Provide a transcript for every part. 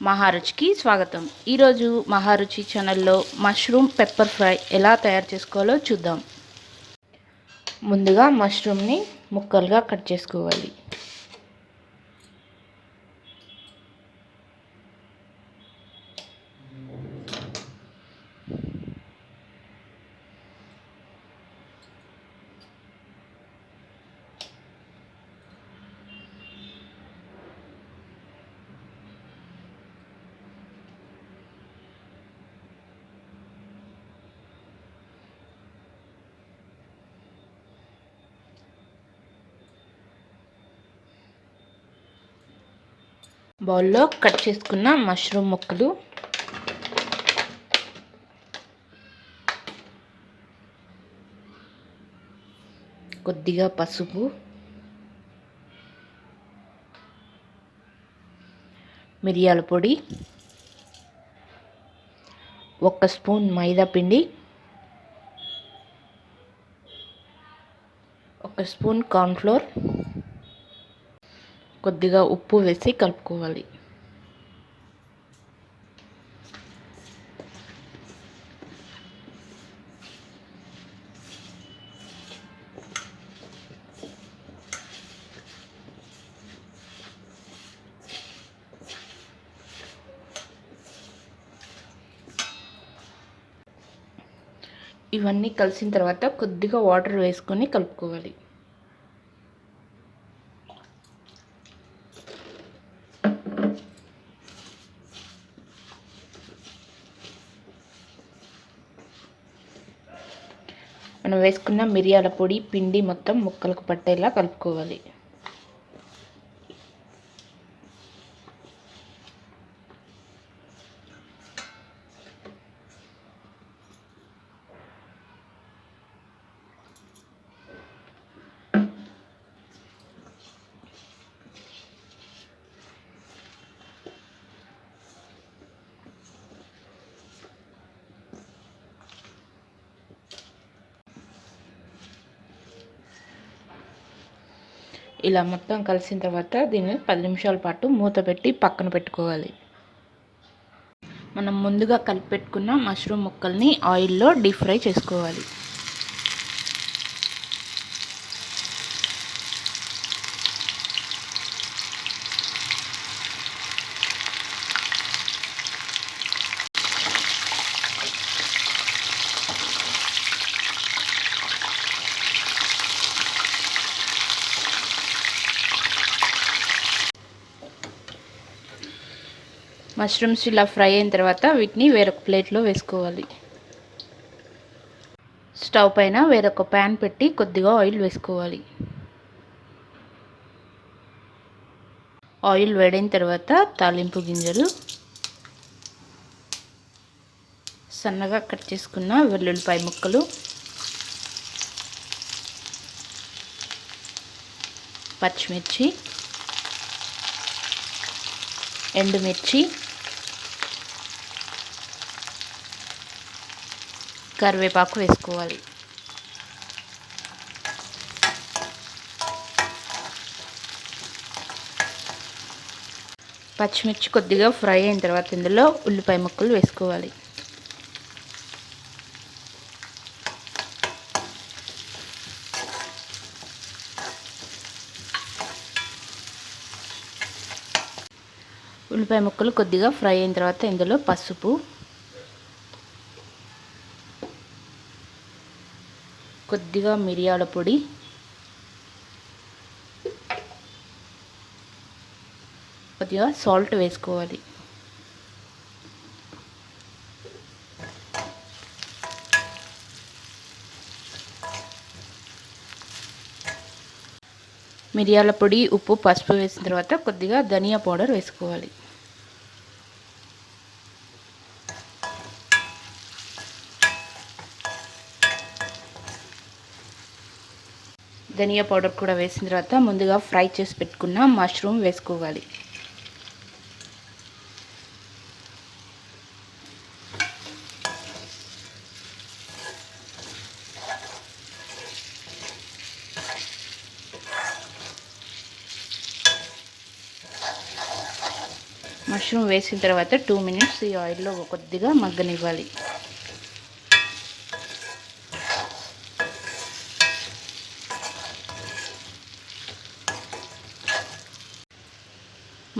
మహారుచికి స్వాగతం. ఈరోజు మహారుచి ఛానల్లో మష్రూమ్ పెప్పర్ ఫ్రై ఎలా తయారు చేసుకోవాలో చూద్దాం. ముందుగా మష్రూమ్ని ముక్కలుగా కట్ చేసుకోవాలి. బౌల్లో కట్ చేసుకున్న మష్రూమ్ ముక్కలు, కొద్దిగా పసుపు, మిరియాల పొడి, 1 స్పూన్ మైదా పిండి, 1 స్పూన్ కార్న్ఫ్లోర్, కొద్దిగా ఉప్పు వేసి కలుపుకోవాలి. ఇవన్నీ కలిసిన తర్వాత కొద్దిగా వాటర్ వేసుకొని కలుపుకోవాలి. మనం వేసుకున్న మిరియాల పొడి పిండి మొత్తం ముక్కలకు పట్టేలా కలుపుకోవాలి. ఇలా మొత్తం కలిసిన తర్వాత దీన్ని 10 నిమిషాల పాటు మూత పెట్టి పక్కన పెట్టుకోవాలి. మనం ముందుగా కలిపి పెట్టుకున్న మష్రూమ్ ముక్కల్ని ఆయిల్లో డీప్ ఫ్రై చేసుకోవాలి. మష్రూమ్స్ ఇలా ఫ్రై అయిన తర్వాత వీటిని వేరొక ప్లేట్లో వేసుకోవాలి. స్టవ్ పైన వేరొక ప్యాన్ పెట్టి కొద్దిగా ఆయిల్ వేసుకోవాలి. ఆయిల్ వేడైన తర్వాత తాలింపు గింజలు, సన్నగా కట్ చేసుకున్న వెల్లుల్లిపాయ ముక్కలు, పచ్చిమిర్చి, ఎండుమిర్చి, కరివేపాకు వేసుకోవాలి. పచ్చిమిర్చి కొద్దిగా ఫ్రై అయిన తర్వాత ఇందులో ఉల్లిపాయ ముక్కలు వేసుకోవాలి. ఉల్లిపాయ ముక్కలు కొద్దిగా ఫ్రై అయిన తర్వాత ఇందులో పసుపు, కొద్దిగా మిరియాల పొడి, కొద్దిగా సాల్ట్ వేసుకోవాలి. మిరియాల పొడి, ఉప్పు, పసుపు వేసిన తర్వాత కొద్దిగా ధనియా పౌడర్ వేసుకోవాలి. ధనియా పౌడర్ కూడా వేసిన తర్వాత ముందుగా ఫ్రై చేసి పెట్టుకున్న మష్రూమ్ వేసుకోవాలి. మష్రూమ్ వేసిన తర్వాత 2 మినిట్స్ ఈ ఆయిల్లో కొద్దిగా మగ్గనివ్వాలి.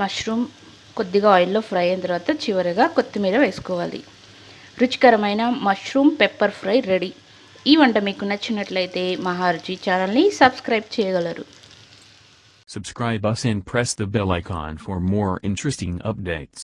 మష్రూమ్ కొద్దిగా ఆయిల్లో ఫ్రై అయిన తర్వాత చివరగా కొత్తిమీర వేసుకోవాలి. రుచికరమైన మష్రూమ్ పెప్పర్ ఫ్రై రెడీ. ఈ వంట మీకు నచ్చినట్లయితే మహారుచి ఛానల్ని సబ్స్క్రైబ్ చేయగలరు. Subscribe us and press the bell icon for more interesting updates.